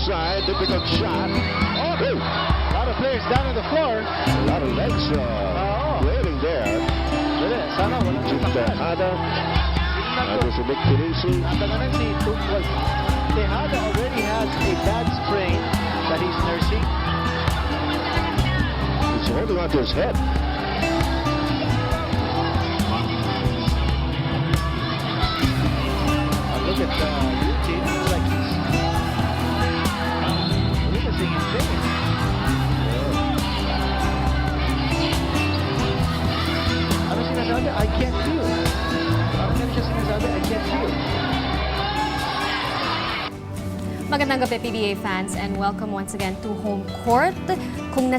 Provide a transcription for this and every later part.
outside. Difficult shot. Oh, A lot of players down on the floor. a lot of legs waiting there. Dali, sana walang Tejada. Ito si Nick Pinisi. Natanganan si Tukwal. Tejada already has a bad sprain that he's nursing. He's holding on to his head. Look at Eugene. Looks like he's witnessing in pain. Ano sinasabi? I can't feel. Ano siya sinasabi? I can't feel. Magandang gabi PBA fans and welcome once again to Home Court. Kung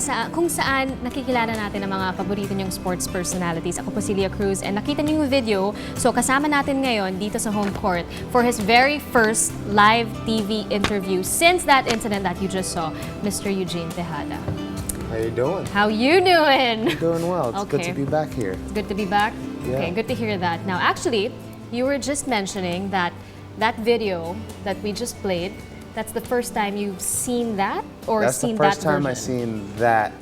saan nakikilala natin ang mga paborito niyong sports personalities. Ako po si Leah Cruz and nakita niyo yung video. So kasama natin ngayon dito sa Home Court for his very first live TV interview since that incident that you just saw, Mr. Eugene Tejada. How you doing? How you doing? I'm doing well. It's good to be back here. It's good to be back? Yeah. Okay, good to hear that. Now actually, you were just mentioning that video that we just played, that's the first time you've seen that or That's seen the first that time version? I've seen that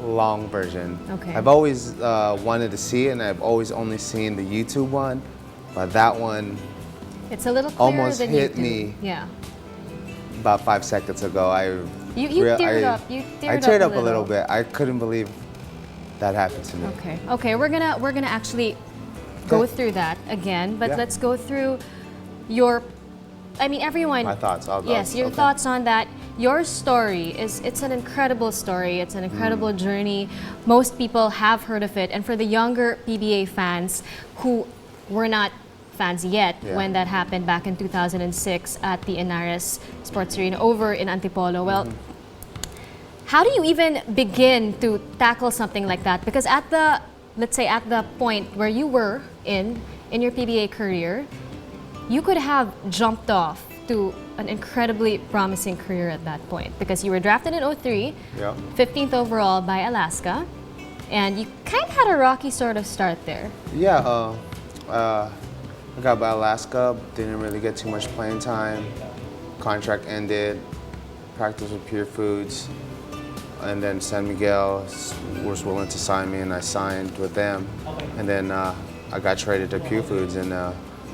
long version. Okay. I've always wanted to see it, and I've always only seen the YouTube one, but that one It's a little clearer almost than hit YouTube. me. Yeah. About 5 seconds ago. You teared up. You I teared up a little bit. I couldn't believe that happened to me. Okay. Okay. We're gonna actually go through that again, but Yeah. let's go through your. I mean, everyone. My thoughts. Yes, your okay. thoughts on that. Your story it's an incredible story. It's an incredible journey. Most people have heard of it, and for the younger PBA fans who were not fans yet when that happened back in 2006 at the Inares Sports Arena over in Antipolo. Well, how do you even begin to tackle something like that? Because at the, let's say at the point where you were in your PBA career, you could have jumped off to an incredibly promising career at that point because you were drafted in 03, Yeah. 15th overall by Alaska, and you kind of had a rocky sort of start there. Yeah, I got by Alaska, didn't really get too much playing time. Contract ended, practiced with Pure Foods, and then San Miguel was willing to sign me, and I signed with them. And then I got traded to Pure Foods, and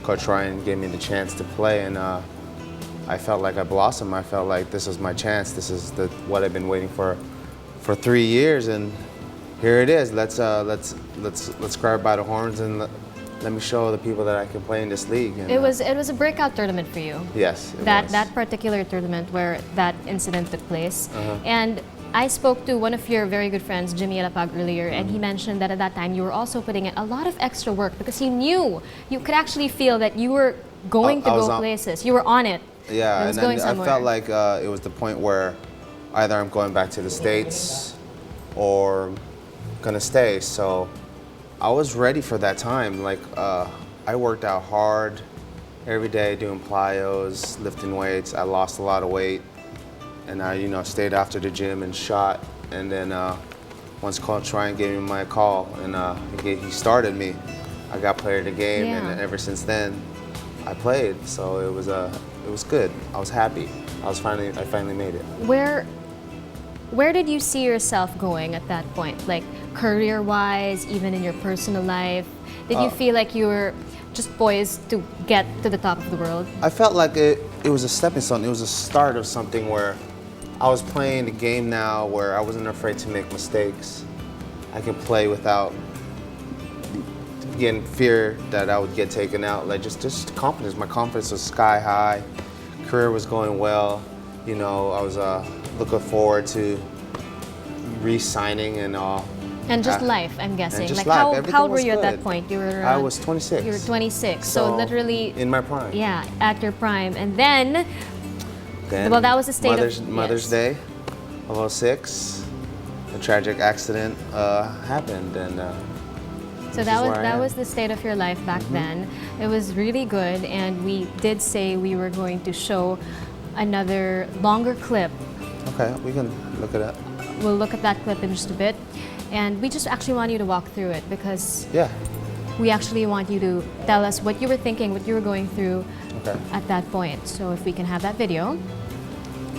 Coach Ryan gave me the chance to play, and I felt like I blossomed. I felt like this is my chance. This is what I've been waiting for 3 years, and here it is. Let's grab by the horns and let me show the people that I can play in this league. And, It was a breakout tournament for you. yes, it was. That particular tournament where that incident took place. And I spoke to one of your very good friends, Jimmy Alapag, earlier, and he mentioned that at that time you were also putting in a lot of extra work because you knew, you could actually feel that you were going to I was go on- places. You were on it. Yeah, It was and going then I somewhere. felt like it was the point where either I'm going back to the States or gonna stay. So I was ready for that time. Like I worked out hard every day doing plyos, lifting weights. I lost a lot of weight, and I stayed after the gym and shot. And then once Coach Ryan gave me my call and he started me, I got player of the game, Yeah. and ever since then I played. So it was good. I was happy. I finally made it. Where did you see yourself going at that point? Like career-wise, even in your personal life? Did you feel like you were just poised to get to the top of the world? I felt like it was a stepping stone. It was a start of something where I was playing the game now where I wasn't afraid to make mistakes. I could play without getting fear that I would get taken out. Like just confidence. My confidence was sky high. Career was going well. I was looking forward to re-signing and all. And just life, I'm guessing. And just Like life. how Everything old were was you at that good. point? You were I was 26. You were 26. So literally in my prime. yeah, at your prime. And then Then well, that was the state Mother's yes. Day of 06. A tragic accident happened, and So that was the state of your life back then. It was really good, and we did say we were going to show another longer clip. okay. We can look at that. We'll look at that clip in just a bit, and we just actually want you to walk through it because Yeah. we actually want you to tell us what you were thinking, what you were going through Okay. at that point. So if we can have that video.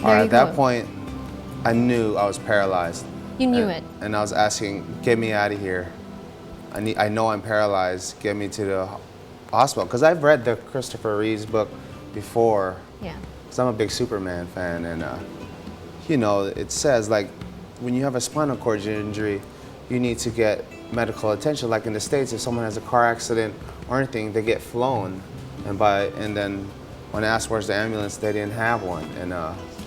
There you at that go. point, I knew I was paralyzed. You knew and, it. And I was asking, get me out of here. I know I'm paralyzed. Get me to the hospital. Because I've read the Christopher Reeve's book before. Yeah. Because I'm a big Superman fan. And, you know, it says, like, when you have a spinal cord injury, you need to get medical attention. Like in the States, if someone has a car accident or anything, they get flown. And then when I asked where's the ambulance, they didn't have one. And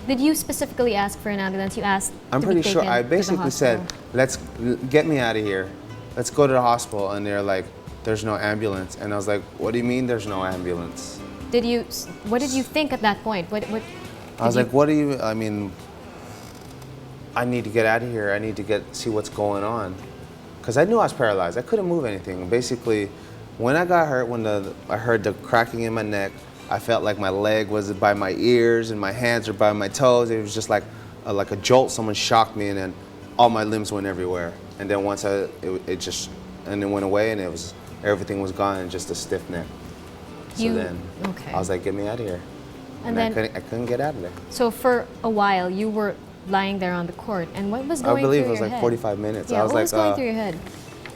Did you specifically ask for an ambulance? You asked I'm to be pretty sure taken I to the basically said, hospital. get me out of here. Let's go to the hospital. And they're like, there's no ambulance. And I was like, what do you mean there's no ambulance? What did you think at that point? I was like, what do you, I mean, I need to get out of here. I need to see what's going on. Because I knew I was paralyzed. I couldn't move anything. Basically, when I got hurt, when I heard the cracking in my neck, I felt like my leg was by my ears and my hands were by my toes. It was just like a jolt. Someone shocked me, and then all my limbs went everywhere. And then once it went away, and everything was gone, and just a stiff neck. So then okay. I was like, get me out of here. And And then, I couldn't get out of there. so for a while, you were lying there on the court, and what was going I believe through it was your like head? 45 minutes. Yeah, I was what like was going through your head?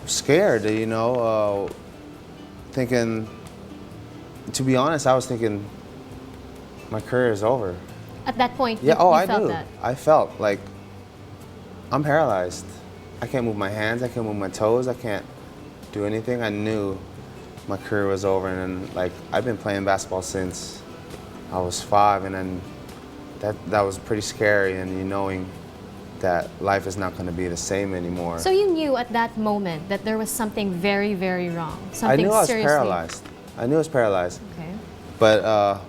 scared, you know, thinking, to be honest, I was thinking my career is over. At that point, Yeah, you I felt knew. that. I felt like I'm paralyzed. I can't move my hands, I can't move my toes, I can't do anything. I knew my career was over, and like I've been playing basketball since I was 5, and then that was pretty scary, and you knowing that life is not going to be the same anymore. So you knew at that moment that there was something very, very wrong. I Something knew I was seriously. paralyzed. I knew I was paralyzed. Okay. But,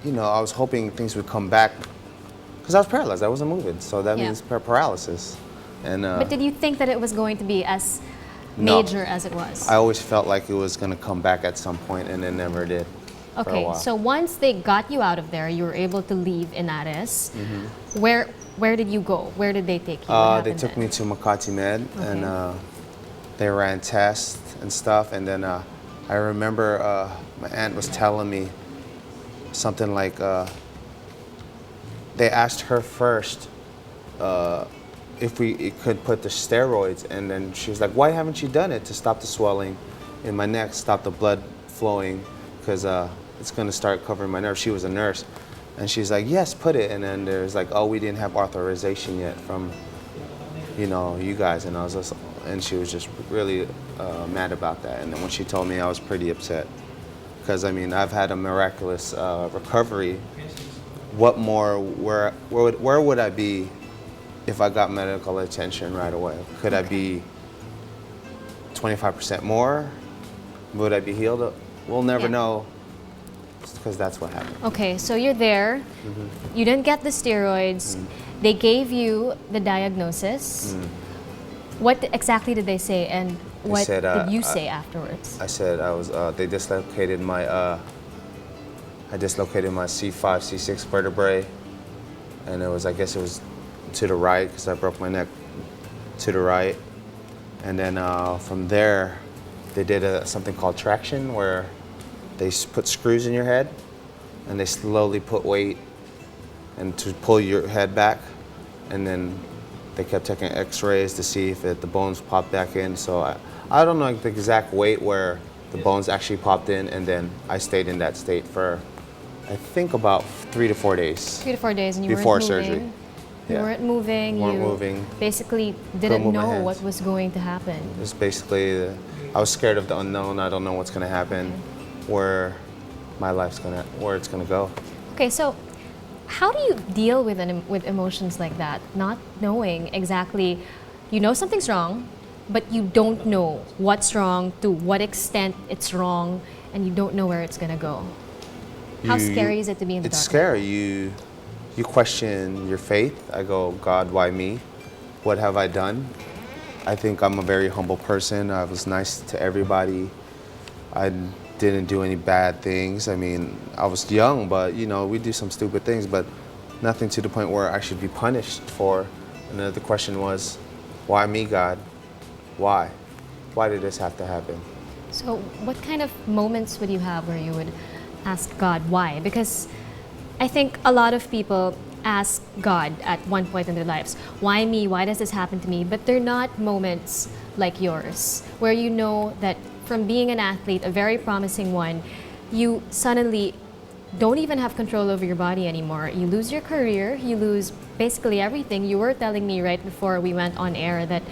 you know, I was hoping things would come back because I was paralyzed. I wasn't moving. So that Yeah. means paralysis. And But did you think that it was going to be as No. major as it was? I always felt like it was going to come back at some point, and it never did. For a Okay, while. so once they got you out of there, you were able to leave Inares. Mm-hmm. Where did you go? Where did they take you? What They happened took then? me to Makati Med, and Okay. they ran tests and stuff. And then I remember my aunt was telling me something like they asked her first if we could put the steroids, and then she was like, why haven't you done it to stop the swelling in my neck, stop the blood flowing, because it's going to start covering my nerves. She was a nurse, and she's like, yes, put it. And then there's like, oh, we didn't have authorization yet from, you know, you guys. And and she was just really mad about that. And then when she told me, I was pretty upset, because I mean, I've had a miraculous recovery. What more? Where would I be if I got medical attention right away? Could I be 25% more? Would I be healed? We'll never Yeah. know, because that's what happened. Okay, so you're there. You didn't get the steroids. They gave you the diagnosis. What exactly did they say, and what said, did you say afterwards? I said I was. They dislocated my. I dislocated my C5, C6 vertebrae, and it was. I guess it was to the right, because I broke my neck to the right, and then from there, they did something called traction, where they put screws in your head, and they slowly put weight, and to pull your head back, and then they kept taking X-rays to see if the bones popped back in. So I don't know the exact weight where the bones actually popped in, and then I stayed in that state for, I think, about 3 to 4 days. 3 to 4 days, and you Before weren't moving. surgery. You Yeah. weren't moving. Weren't you moving. basically didn't move my know hands. what was going to happen. It was basically, I was scared of the unknown. I don't know what's gonna happen, where where it's gonna go. Okay, so how do you deal with with emotions like that, not knowing exactly, you know something's wrong, but you don't know what's wrong, to what extent it's wrong, and you don't know where it's gonna go? How scary is it to be in the It's dark? scary. You question your faith. I go, God, why me? What have I done? I think I'm a very humble person. I was nice to everybody. I didn't do any bad things. I mean, I was young, but you know, we do some stupid things, but nothing to the point where I should be punished for. And then the question was, why me, God? Why? Why did this have to happen? So what kind of moments would you have where you would ask God why? Because I think a lot of people ask God at one point in their lives, why me? Why does this happen to me? But they're not moments like yours, where you know that from being an athlete, a very promising one, you suddenly don't even have control over your body anymore. You lose your career, you lose basically everything. You were telling me right before we went on air that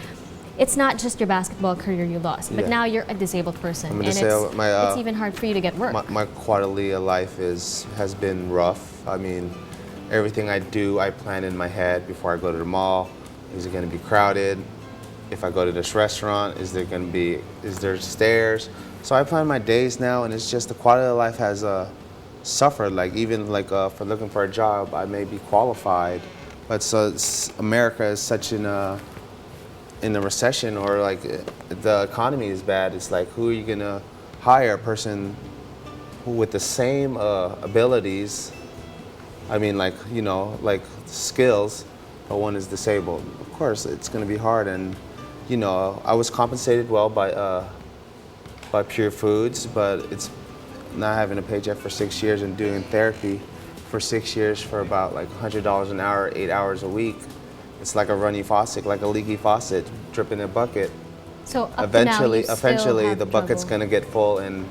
it's not just your basketball career you lost, but Yeah. now you're a disabled person, I'm and disabled. it's even hard for you to get work. My quality of life has been rough. I mean, everything I do, I plan in my head before I go to the mall. Is it going to be crowded? If I go to this restaurant, is there stairs? So I plan my days now, and it's just the quality of life has suffered. Like even like for looking for a job, I may be qualified, but America is such in a recession, or like the economy is bad. It's like, who are you gonna hire? A person who with the same abilities, I mean, like, you know, like skills, but one is disabled. Of course, it's gonna be hard. And you know, I was compensated well by Pure Foods, but it's not having a paycheck for 6 years and doing therapy for 6 years for about like $100 an hour, 8 hours a week. It's like a runny faucet, like a leaky faucet, dripping in a bucket. So up Eventually, to now, you still eventually, have the bucket's trouble. gonna get full, and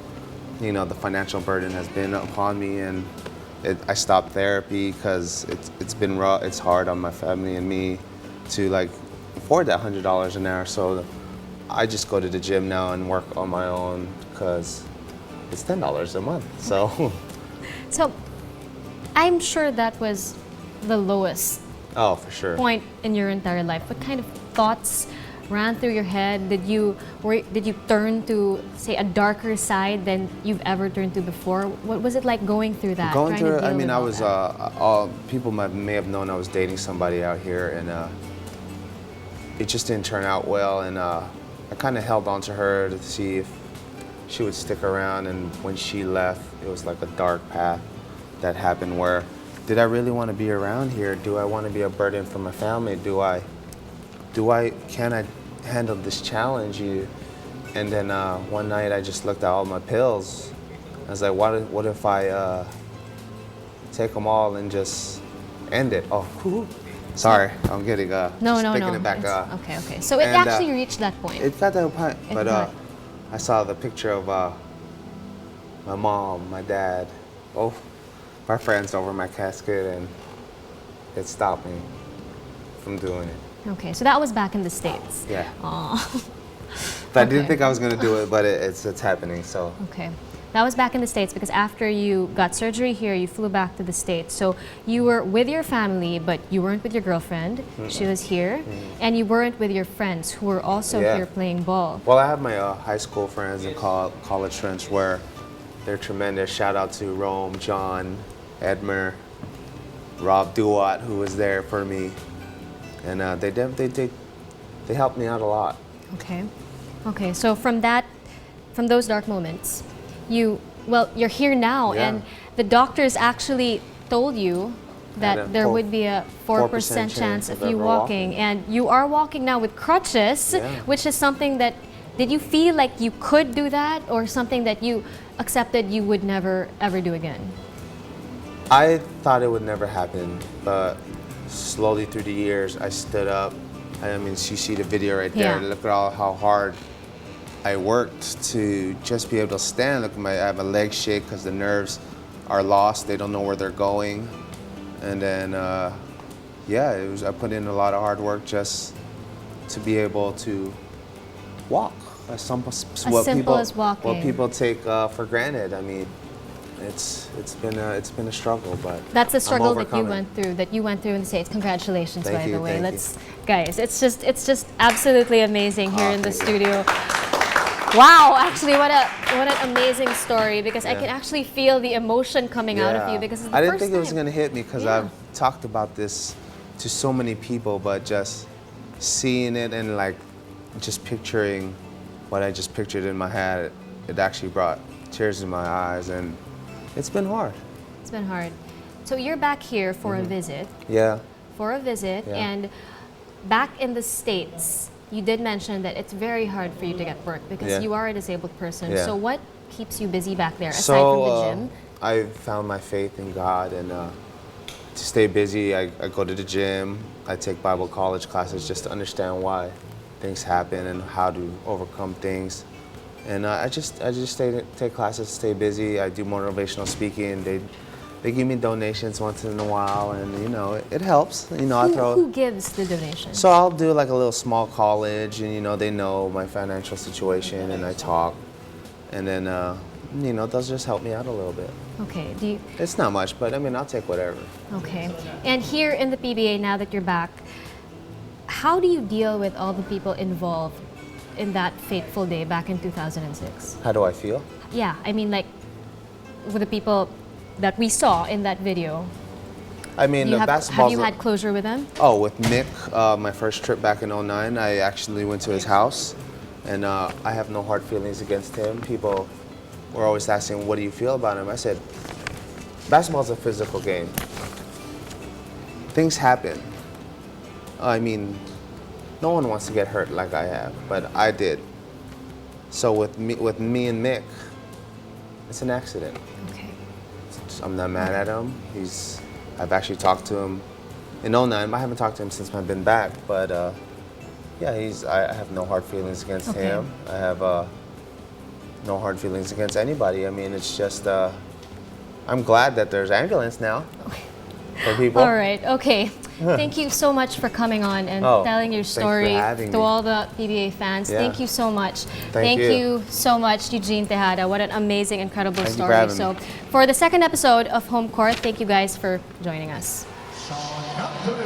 you know, the financial burden has been upon me, and I stopped therapy because it's been raw. It's hard on my family and me to like afford that $100 an hour. So I just go to the gym now and work on my own because it's $10 a month. So, So I'm sure that was the lowest oh, for sure. point in your entire life. What kind of thoughts ran through your head? Did you turn to, say, a darker side than you've ever turned to before? What was it like going through that? Going trying through to it, I deal mean, with I all was, that? people may have known I was dating somebody out here, and it just didn't turn out well. And I kind of held on to her to see if she would stick around. And when she left, it was like a dark path that happened where, did I really want to be around here? Do I want to be a burden for my family? Can I handle this challenge? And then one night I just looked at all my pills. I was like, what if I take them all and just end it? Oh, sorry, I'm getting No, picking it back up. Okay. So it And, actually reached that point. It got that point, It but got- I saw the picture of my mom, my dad, both my friends over my casket, and it stopped me from doing it. Okay, so that was back in the States. Yeah. Aw. But I didn't Okay. think I was gonna do it, but it's happening. So Okay. That was back in the States because after you got surgery here, you flew back to the States. So you were with your family, but you weren't with your girlfriend. She was here. And you weren't with your friends who were also Yeah. here playing ball. well, I have my high school friends and college friends where they're tremendous. Shout out to Rome, John, Edmer, Rob Duat, who was there for me, and they helped me out a lot. Okay. Okay, so from those dark moments, you're here now, Yeah. and the doctors actually told you Had a that there would be a 4% chance of you ever walking, and you are walking now with crutches, Yeah. which is something that, did you feel like you could do that, or something that you accepted you would never ever do again? I thought it would never happen, but slowly through the years, I stood up. I mean, you see the video right there. Yeah. Look at how hard I worked to just be able to stand. Look, I have a leg shake because the nerves are lost. They don't know where they're going. And then, I put in a lot of hard work just to be able to walk. As simple as walking. What people take for granted. I mean, it's been a struggle, but That's the I'm struggle that you overcoming. went through in the States. Congratulations, Thank by you, the way. thank you. Guys, it's just absolutely amazing here Oh, in the thank you. studio. Wow, actually, what an amazing story, because I Yeah. can actually feel the emotion coming out of you, because it's the I didn't first think it was time. going to hit me because Yeah. I've talked about this to so many people, but just seeing it and like just picturing what I just pictured in my head, it actually brought tears in my eyes, and it's been hard. It's been hard. So you're back here for a visit, Yeah. Yeah. and back in the States, you did mention that it's very hard for you to get work because Yeah. you are a disabled person. Yeah. So what keeps you busy back there, aside from the gym? I found my faith in God, and to stay busy, I go to the gym. I take Bible college classes just to understand why things happen and how to overcome things. And I just take classes, stay busy. I do motivational speaking. They give me donations once in a while, and you know it helps. You know, Who gives the donation? So I'll do like a little small college, and you know they know my financial situation, and I talk, and then you know those just help me out a little bit. Okay. It's not much, but I mean I'll take whatever. Okay. And here in the PBA, now that you're back, how do you deal with all the people involved in that fateful day back in 2006? How do I feel? Yeah, I mean, like, with the people that we saw in that video. I mean, the Have you had closure with them? Oh, with Mick, my first trip back in '09, I actually went to his house, and I have no hard feelings against him. People were always asking, what do you feel about him? I said, basketball's a physical game. Things happen. I mean, no one wants to get hurt like I have, but I did. So with me and Mick, it's an accident. Okay. I'm not mad at him. I've actually talked to him in '09. I haven't talked to him since I've been back, but yeah, I have no hard feelings against him. I have no hard feelings against anybody. I mean, it's just, I'm glad that there's ambulance now for people. All right, okay. Thank you so much for coming on and telling your story to all the PBA fans. Yeah. Thank you so much. Thank you so much, Eugene Tejada. What an amazing, incredible Thank you for story. having So, me. for the second episode of Home Court, thank you guys for joining us. Shot number